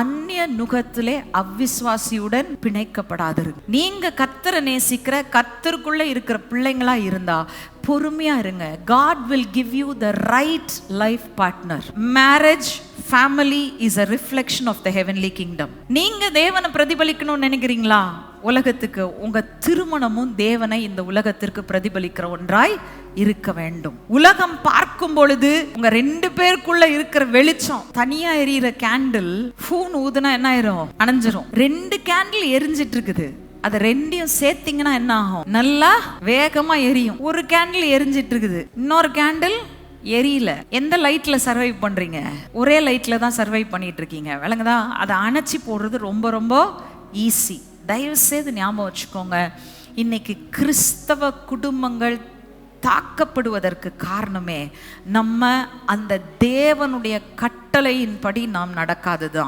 அந்நிய நுகத்திலே அவ்விசுவாசியுடன் பிணைக்கப்படாதிருங்க. நீங்க கர்த்தரை நேசிக்கிற கர்த்தருக்குள்ள இருக்கிற பிள்ளைங்களா இருந்தா பொறுமையா இருங்க. God will give you the right life partner. Marriage, family is a reflection of the heavenly kingdom. நீங்க தேவனை பிரதிபலிக்கணும்னு நினைக்கிறீங்களா? உலகத்துக்கு உங்க திருமணமும் தேவனை இந்த உலகத்திற்கு பிரதிபலிக்கிற ஒன்றாய் இருக்க வேண்டும். உலகம் பார்க்கும் பொழுது உங்க 2 பேருக்குள்ள இருக்கிற வெளிச்சம், தனியா எரியிற கேண்டில் ஃபூன் ஊதுனா என்ன ஆயிரும்? அணைஞ்சிரும். 2 கேண்டில் எரிஞ்சிட்டு இருக்குது, அதை 2ஐயும் சேர்த்தீங்கன்னா என்ன ஆகும்? நல்லா வேகமா எரியும். ஒரு கேண்டில் எரிஞ்சிட்டு இருக்குது, இன்னொரு கேண்டில் எரியல. எந்த லைட்ல சர்வைவ் பண்றீங்க? ஒரே லைட்ல தான் சர்வைவ் பண்ணிட்டு இருக்கீங்க. விளங்குதா? அதை அணைச்சி போடுறது ரொம்ப ரொம்ப ஈஸி. தயவு செய்து ஞாபகம் வச்சுக்கோங்க. இன்னைக்கு கிறிஸ்தவ குடும்பங்கள் தாக்கப்படுவதற்கு காரணமே நம்ம அந்த தேவனுடைய கட்டளையின்படி நாம் நடக்காததுதான்.